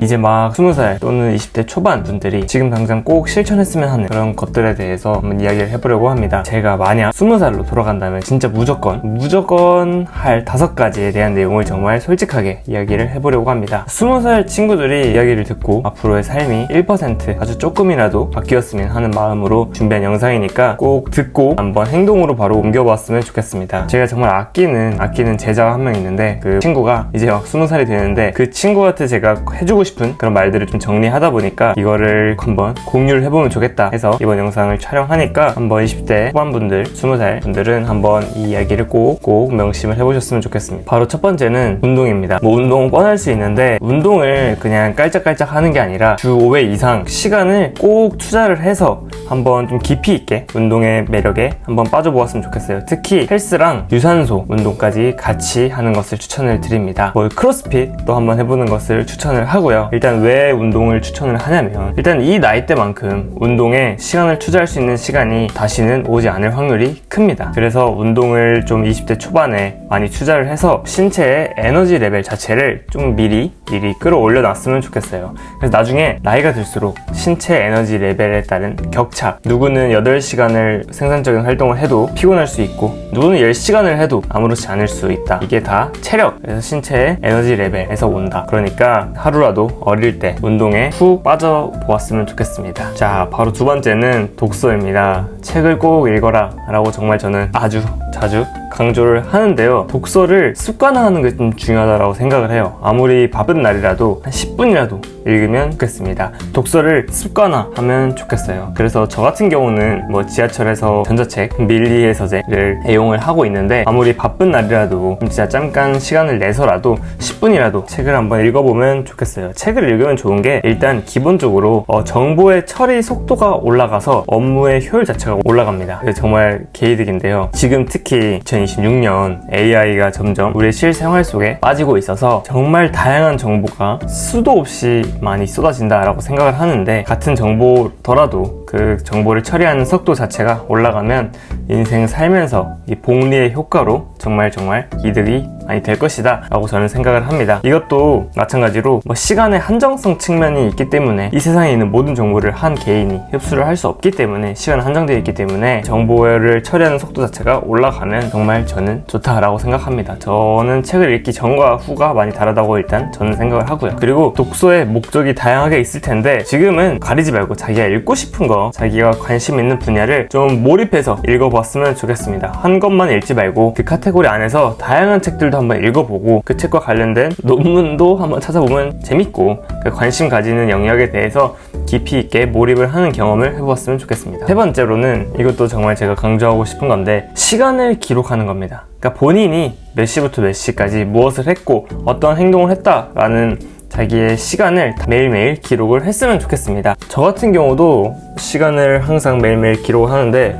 이제 막 20살 또는 20대 초반 분들이 지금 당장 꼭 실천했으면 하는 그런 것들에 대해서 한번 이야기를 해보려고 합니다. 제가 만약 20살로 돌아간다면 진짜 무조건 할 5가지에 대한 내용을 정말 솔직하게 이야기를 해보려고 합니다. 20살 친구들이 이야기를 듣고 앞으로의 삶이 1% 아주 조금이라도 바뀌었으면 하는 마음으로 준비한 영상이니까 꼭 듣고 한번 행동으로 바로 옮겨봤으면 좋겠습니다. 제가 정말 아끼는 제자가 한 명 있는데 그 친구가 이제 막 20살이 되는데 그 친구한테 제가 해주고 싶은 그런 말들을 좀 정리하다 보니까 이거를 한번 공유를 해보면 좋겠다 해서 이번 영상을 촬영하니까 한번 20대 후반분들, 20살 분들은 한번 이 이야기를 꼭 명심을 해보셨으면 좋겠습니다. 바로 첫 번째는 운동입니다. 뭐 운동은 뻔할 수 있는데 운동을 그냥 깔짝깔짝 하는 게 아니라 주 5회 이상 시간을 꼭 투자를 해서 한번 좀 깊이 있게 운동의 매력에 한번 빠져보았으면 좋겠어요. 특히 헬스랑 유산소 운동까지 같이 하는 것을 추천을 드립니다. 뭐 크로스핏도 한번 해보는 것을 추천을 하고요. 일단 왜 운동을 추천을 하냐면 일단 이 나이대만큼 운동에 시간을 투자할 수 있는 시간이 다시는 오지 않을 확률이 큽니다. 그래서 운동을 좀 20대 초반에 많이 투자를 해서 신체의 에너지 레벨 자체를 좀 미리 끌어올려 놨으면 좋겠어요. 그래서 나중에 나이가 들수록 신체 에너지 레벨에 따른 격차, 누구는 8시간을 생산적인 활동을 해도 피곤할 수 있고 누구는 10시간을 해도 아무렇지 않을 수 있다. 이게 다 체력, 그래서 신체의 에너지 레벨에서 온다. 그러니까 하루라도 어릴 때 운동에 푹 빠져보았으면 좋겠습니다. 자, 바로 두 번째는 독서입니다. 책을 꼭 읽어라 라고 정말 저는 아주 자주 강조를 하는데요. 독서를 습관화하는 게 좀 중요하다고 생각을 해요. 아무리 바쁜 날이라도 한 10분이라도 읽으면 좋겠습니다. 독서를 습관화하면 좋겠어요. 그래서 저 같은 경우는 뭐 지하철에서 전자책 밀리의 서재를 애용을 하고 있는데 아무리 바쁜 날이라도 진짜 잠깐 시간을 내서라도 10분이라도 책을 한번 읽어보면 좋겠어요. 책을 읽으면 좋은 게 일단 기본적으로 정보의 처리 속도가 올라가서 업무의 효율 자체가 올라갑니다. 정말 개이득인데요. 지금 특히 2026년 AI가 점점 우리의 실생활 속에 빠지고 있어서 정말 다양한 정보가 수도 없이 많이 쏟아진다라고 생각을 하는데 같은 정보더라도 그 정보를 처리하는 속도 자체가 올라가면 인생 살면서 이 복리의 효과로 정말 이득이 많이 될 것이다 라고 저는 생각을 합니다. 이것도 마찬가지로 시간의 한정성 측면이 있기 때문에 이 세상에 있는 모든 정보를 한 개인이 흡수를 할 수 없기 때문에 시간은 한정되어 있기 때문에 정보를 처리하는 속도 자체가 올라가면 정말 저는 좋다라고 생각합니다. 저는 책을 읽기 전과 후가 많이 다르다고 일단 저는 생각을 하고요. 그리고 독서의 목적이 다양하게 있을 텐데 지금은 가리지 말고 자기가 읽고 싶은 거, 자기가 관심 있는 분야를 좀 몰입해서 읽어봤으면 좋겠습니다. 한 것만 읽지 말고 그 카테고리 안에서 다양한 책들도 한번 읽어보고 그 책과 관련된 논문도 한번 찾아보면 재밌고 그 관심 가지는 영역에 대해서 깊이 있게 몰입을 하는 경험을 해보았으면 좋겠습니다. 세 번째로는 이것도 정말 제가 강조하고 싶은 건데 시간을 기록하는 겁니다. 그러니까 본인이 몇 시부터 몇 시까지 무엇을 했고 어떤 행동을 했다라는 자기의 시간을 매일매일 기록을 했으면 좋겠습니다. 저 같은 경우도 시간을 항상 매일매일 기록을 하는데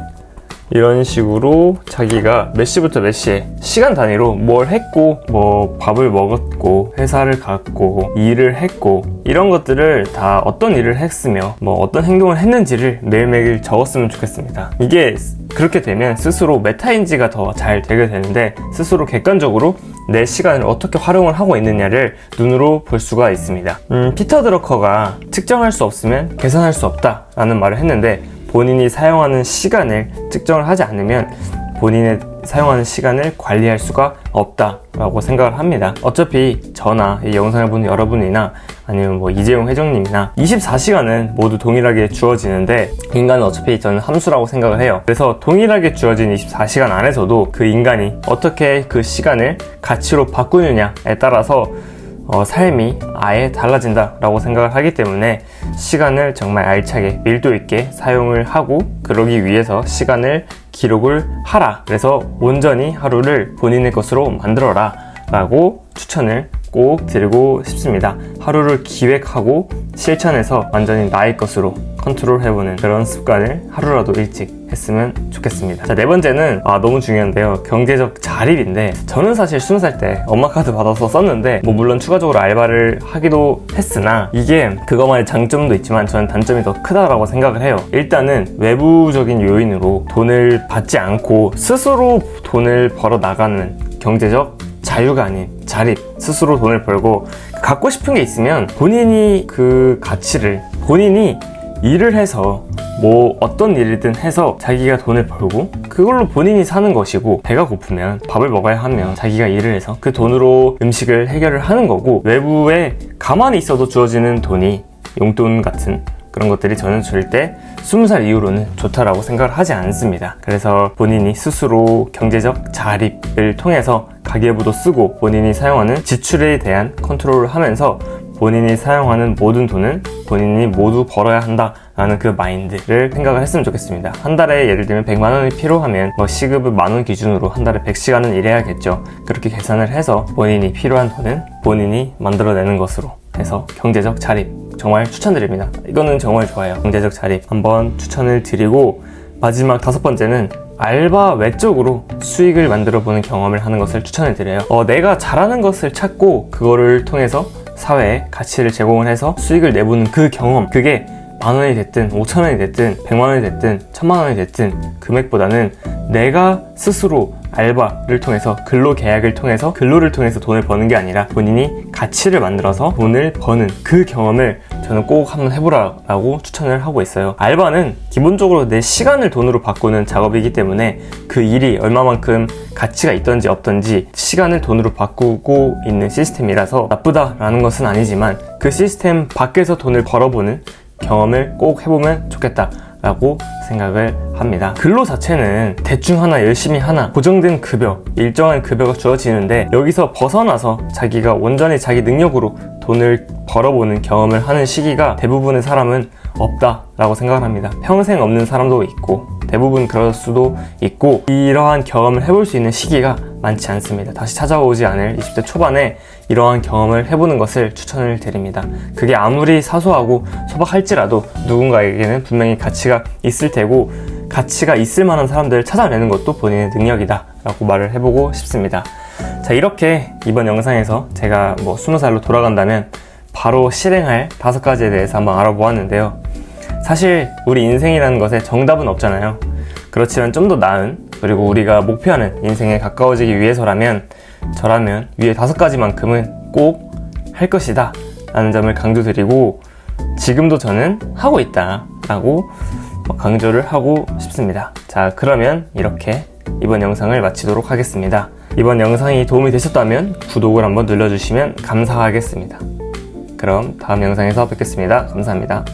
이런 식으로 자기가 몇 시부터 몇 시에 시간 단위로 뭘 했고 뭐 밥을 먹었고 회사를 갔고 일을 했고 이런 것들을 다 어떤 일을 했으며 뭐 어떤 행동을 했는지를 매일매일 적었으면 좋겠습니다. 이게 그렇게 되면 스스로 메타인지가 더 잘 되게 되는데 스스로 객관적으로 내 시간을 어떻게 활용을 하고 있느냐를 눈으로 볼 수가 있습니다. 피터 드러커가 측정할 수 없으면 계산할 수 없다 라는 말을 했는데 본인이 사용하는 시간을 측정을 하지 않으면 본인의 사용하는 시간을 관리할 수가 없다라고 생각을 합니다. 어차피 저나 이 영상을 보는 여러분이나 아니면 뭐 이재용 회장님이나 24시간은 모두 동일하게 주어지는데 인간은 어차피 저는 함수라고 생각을 해요. 그래서 동일하게 주어진 24시간 안에서도 그 인간이 어떻게 그 시간을 가치로 바꾸느냐에 따라서 삶이 아예 달라진다 라고 생각을 하기 때문에 시간을 정말 알차게 밀도 있게 사용을 하고 그러기 위해서 시간을 기록을 하라. 그래서 온전히 하루를 본인의 것으로 만들어라 라고 추천을 꼭 드리고 싶습니다. 하루를 기획하고 실천해서 완전히 나의 것으로 컨트롤해보는 그런 습관을 하루라도 일찍 했으면 좋겠습니다. 자, 네 번째는 너무 중요한데요. 경제적 자립인데 저는 사실 20살 때 엄마 카드 받아서 썼는데 뭐 물론 추가적으로 알바를 하기도 했으나 이게 그거만의 장점도 있지만 저는 단점이 더 크다라고 생각을 해요. 일단은 외부적인 요인으로 돈을 받지 않고 스스로 돈을 벌어 나가는 경제적 자유가 아닌 자립, 스스로 돈을 벌고 갖고 싶은 게 있으면 본인이 그 가치를 본인이 일을 해서 뭐 어떤 일이든 해서 자기가 돈을 벌고 그걸로 본인이 사는 것이고, 배가 고프면 밥을 먹어야 하면 자기가 일을 해서 그 돈으로 음식을 해결을 하는 거고, 외부에 가만히 있어도 주어지는 돈이 용돈 같은 그런 것들이 저는 절대 20살 이후로는 좋다라고 생각을 하지 않습니다. 그래서 본인이 스스로 경제적 자립을 통해서 가계부도 쓰고 본인이 사용하는 지출에 대한 컨트롤을 하면서 본인이 사용하는 모든 돈은 본인이 모두 벌어야 한다 라는 그 마인드를 생각을 했으면 좋겠습니다. 한 달에 예를 들면 100만 원이 필요하면 뭐 시급을 10,000원 기준으로 한 달에 100시간은 일해야겠죠. 그렇게 계산을 해서 본인이 필요한 돈은 본인이 만들어내는 것으로 해서 경제적 자립 정말 추천드립니다. 이거는 정말 좋아요. 경제적 자립 한번 추천을 드리고, 마지막 5번째는 알바 외적으로 수익을 만들어 보는 경험을 하는 것을 추천을 드려요. 내가 잘하는 것을 찾고 그거를 통해서 사회에 가치를 제공을 해서 수익을 내보는 그 경험, 그게 10,000원이 됐든 5,000원이 됐든 100만원이 됐든 1,000만원이 됐든 금액보다는 내가 스스로 알바를 통해서, 근로계약을 통해서, 근로를 통해서 돈을 버는 게 아니라 본인이 가치를 만들어서 돈을 버는 그 경험을 저는 꼭 한번 해보라고 추천을 하고 있어요. 알바는 기본적으로 내 시간을 돈으로 바꾸는 작업이기 때문에 그 일이 얼마만큼 가치가 있던지 없던지 시간을 돈으로 바꾸고 있는 시스템이라서 나쁘다라는 것은 아니지만, 그 시스템 밖에서 돈을 벌어보는 경험을 꼭 해보면 좋겠다 라고 생각을 합니다. 근로 자체는 대충 하나 열심히 하나 고정된 급여, 일정한 급여가 주어지는데, 여기서 벗어나서 자기가 온전히 자기 능력으로 돈을 벌어보는 경험을 하는 시기가 대부분의 사람은 없다라고 생각을 합니다. 평생 없는 사람도 있고 대부분 그럴 수도 있고, 이러한 경험을 해볼 수 있는 시기가 많지 않습니다. 다시 찾아오지 않을 20대 초반에 이러한 경험을 해보는 것을 추천을 드립니다. 그게 아무리 사소하고 소박할지라도 누군가에게는 분명히 가치가 있을 테고, 가치가 있을 만한 사람들을 찾아내는 것도 본인의 능력이다 라고 말을 해보고 싶습니다. 자, 이렇게 이번 영상에서 제가 20살로 돌아간다면 바로 실행할 5가지에 대해서 한번 알아보았는데요. 사실 우리 인생이라는 것에 정답은 없잖아요. 그렇지만 좀 더 나은, 그리고 우리가 목표하는 인생에 가까워지기 위해서라면 저라면 위에 5가지만큼은 꼭 할 것이다 라는 점을 강조드리고, 지금도 저는 하고 있다 라고 강조를 하고 싶습니다. 자, 그러면 이렇게 이번 영상을 마치도록 하겠습니다. 이번 영상이 도움이 되셨다면 구독을 한번 눌러주시면 감사하겠습니다. 그럼 다음 영상에서 뵙겠습니다. 감사합니다.